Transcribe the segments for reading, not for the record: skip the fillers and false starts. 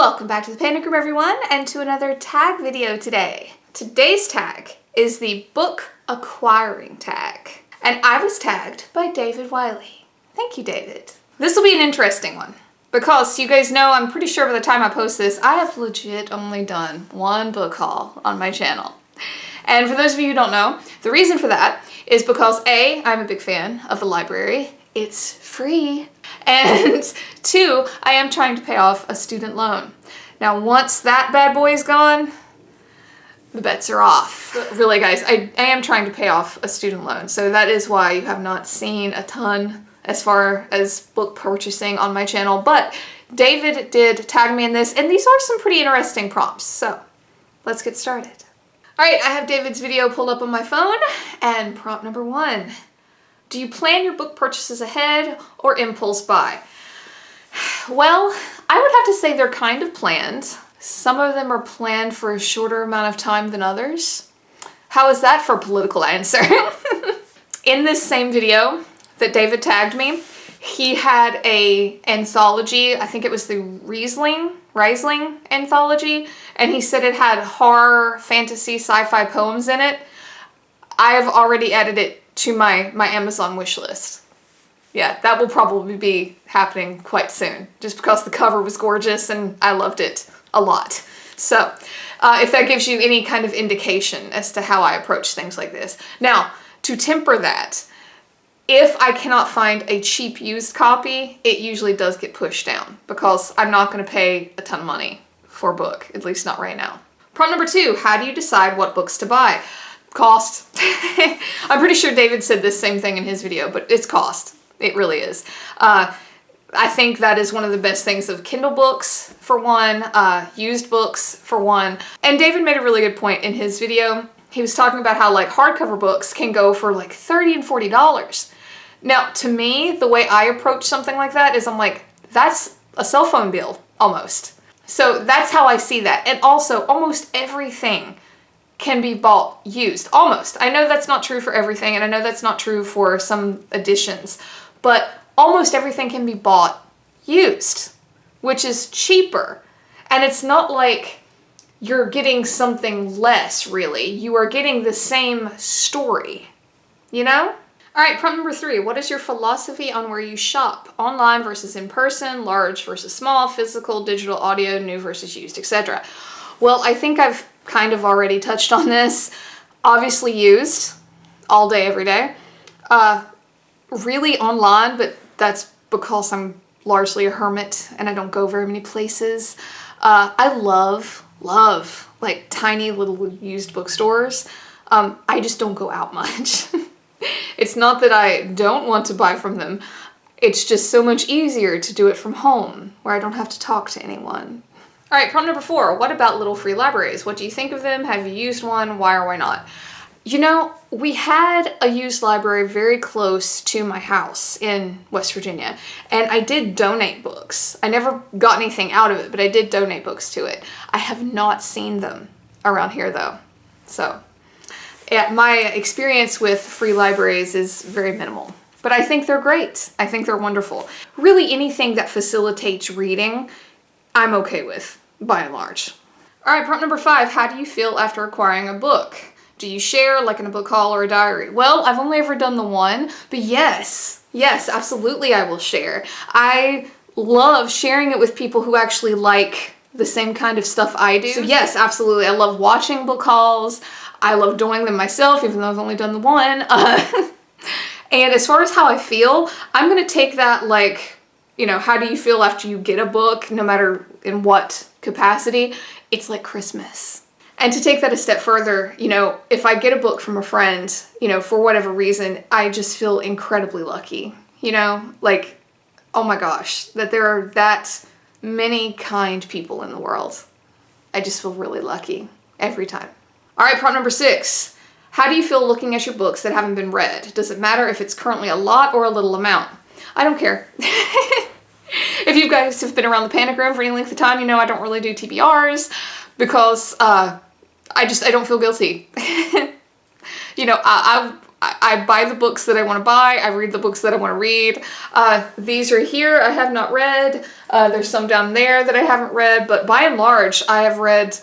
Welcome back to the Panic Room, everyone, and to another tag video today. Today's tag is the book acquiring tag, and I was tagged by David Wiley. Thank you, David. This will be an interesting one because you guys know, I'm pretty sure by the time I post this, I have legit only done one book haul on my channel. And for those of you who don't know, the reason for that is because A, I'm a big fan of the library. It's free. And two, I am trying to pay off a student loan. Now, once that bad boy is gone, the bets are off. But really, guys, I am trying to pay off a student loan. So that is why you have not seen a ton as far as book purchasing on my channel. But David did tag me in this, and these are some pretty interesting prompts. So let's get started. All right, I have David's video pulled up on my phone, and prompt number 1. Do you plan your book purchases ahead or impulse buy? Well, I would have to say they're kind of planned. Some of them are planned for a shorter amount of time than others. How is that for a political answer? In this same video that David tagged me, he had a anthology. I think it was the Riesling anthology, and he said it had horror, fantasy, sci-fi poems in it. I have already added it to my Amazon wish list. Yeah, that will probably be happening quite soon, just because the cover was gorgeous and I loved it a lot. So, if that gives you any kind of indication as to how I approach things like this. Now, to temper that, if I cannot find a cheap used copy, it usually does get pushed down because I'm not going to pay a ton of money for a book, at least not right now. Prompt number 2, how do you decide what books to buy? Cost. I'm pretty sure David said this same thing in his video, but it's cost. It really is. I think that is one of the best things of Kindle books, for one, used books, for one. And David made a really good point in his video. He was talking about how like hardcover books can go for like $30 and $40. Now, to me, the way I approach something like that is I'm like, that's a cell phone bill, almost. So that's how I see that. And also, almost everything can be bought used. Almost. I know that's not true for everything, and I know that's not true for some editions, but almost everything can be bought used, which is cheaper. And it's not like you're getting something less, really. You are getting the same story, you know? All right, prompt number 3. What is your philosophy on where you shop? Online versus in person, large versus small, physical, digital, audio, new versus used, etc. Well, I think I've kind of already touched on this. Obviously used, all day, every day. Really online, but that's because I'm largely a hermit and I don't go very many places. I love like tiny little used bookstores. I just don't go out much. It's not that I don't want to buy from them. It's just so much easier to do it from home where I don't have to talk to anyone. All right, prompt number 4. What about little free libraries? What do you think of them? Have you used one? Why or why not? You know, we had a used library very close to my house in West Virginia, and I did donate books. I never got anything out of it, but I did donate books to it. I have not seen them around here, though. So, yeah, my experience with free libraries is very minimal. But I think they're great. I think they're wonderful. Really, anything that facilitates reading, I'm okay with, by and large. All right, prompt number 5. How do you feel after acquiring a book? Do you share, like in a book haul or a diary? Well, I've only ever done the one, but yes, absolutely I will share. I love sharing it with people who actually like the same kind of stuff I do. So yes, absolutely. I love watching book hauls. I love doing them myself, even though I've only done the one. And as far as how I feel, I'm going to take that like, you know, how do you feel after you get a book, no matter in what capacity? It's like Christmas. And to take that a step further, you know, if I get a book from a friend, you know, for whatever reason, I just feel incredibly lucky, you know, like, oh my gosh, that there are that many kind people in the world. I just feel really lucky every time. All right, prompt number 6. How do you feel looking at your books that haven't been read? Does it matter if it's currently a lot or a little amount? I don't care. If you guys have been around the Panic Room for any length of time, you know I don't really do TBRs because I don't feel guilty. You know, I I buy the books that I want to buy. I read the books that I want to read. These are here I have not read. There's some down there that I haven't read, but by and large, I have read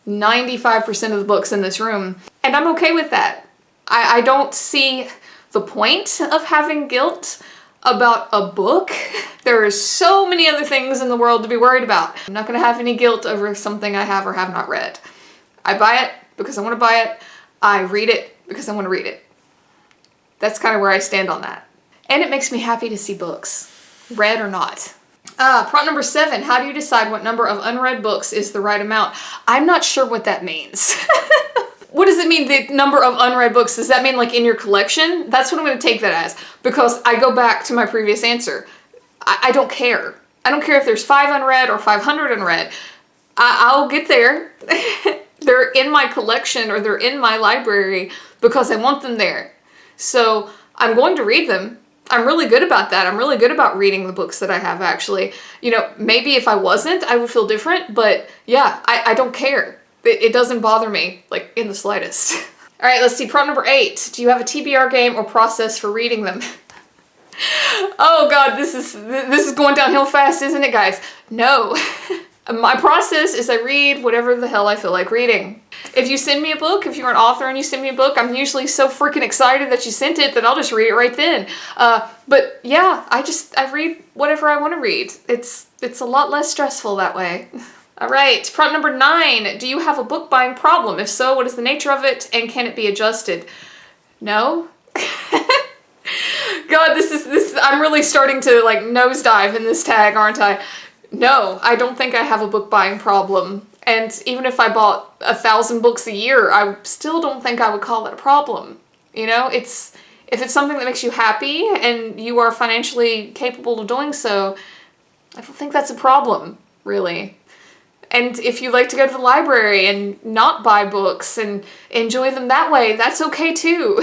95% of the books in this room, and I'm okay with that. I don't see the point of having guilt about a book. There are so many other things in the world to be worried about. I'm not gonna have any guilt over something I have or have not read. I buy it because I want to buy it. I read it because I want to read it. That's kind of where I stand on that. And it makes me happy to see books, read or not. Prompt number 7, how do you decide what number of unread books is the right amount? I'm not sure what that means. What does it mean, the number of unread books? Does that mean like in your collection? That's what I'm going to take that as, because I go back to my previous answer. I don't care. I don't care if there's 5 unread or 500 unread. I'll get there. They're in my collection or they're in my library because I want them there. So I'm going to read them. I'm really good about that. I'm really good about reading the books that I have, actually. You know, maybe if I wasn't, I would feel different, but yeah, I don't care. It doesn't bother me, like, in the slightest. All right, let's see, prompt number 8. Do you have a TBR game or process for reading them? Oh God, this is going downhill fast, isn't it, guys? No. My process is I read whatever the hell I feel like reading. If you send me a book, if you're an author and you send me a book, I'm usually so freaking excited that you sent it that I'll just read it right then. But yeah, I read whatever I want to read. It's a lot less stressful that way. All right, prompt number 9. Do you have a book buying problem? If so, what is the nature of it and can it be adjusted? No. God, I'm really starting to like nosedive in this tag, aren't I? No, I don't think I have a book buying problem. And even if I bought 1,000 books a year, I still don't think I would call it a problem. You know, if it's something that makes you happy and you are financially capable of doing so, I don't think that's a problem, really. And if you like to go to the library and not buy books and enjoy them that way, that's okay too.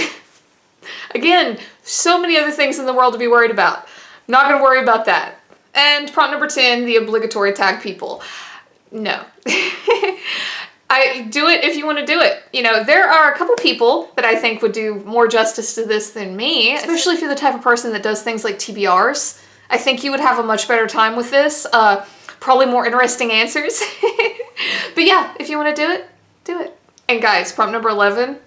Again, so many other things in the world to be worried about. Not gonna worry about that. And prompt number 10, the obligatory tag people. No. I do it if you want to do it. You know, there are a couple people that I think would do more justice to this than me, especially if you're the type of person that does things like TBRs. I think you would have a much better time with this. Probably more interesting answers. But yeah, if you want to do it, do it. And guys, prompt number 11,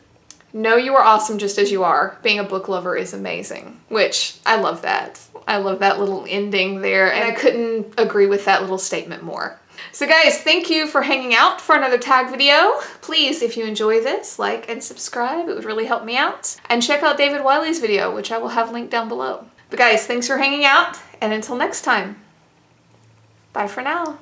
know you are awesome just as you are. Being a book lover is amazing, which I love that. I love that little ending there, and I couldn't agree with that little statement more. So guys, thank you for hanging out for another tag video. Please, if you enjoy this, like and subscribe. It would really help me out. And check out David Wiley's video, which I will have linked down below. But guys, thanks for hanging out, and until next time, bye for now.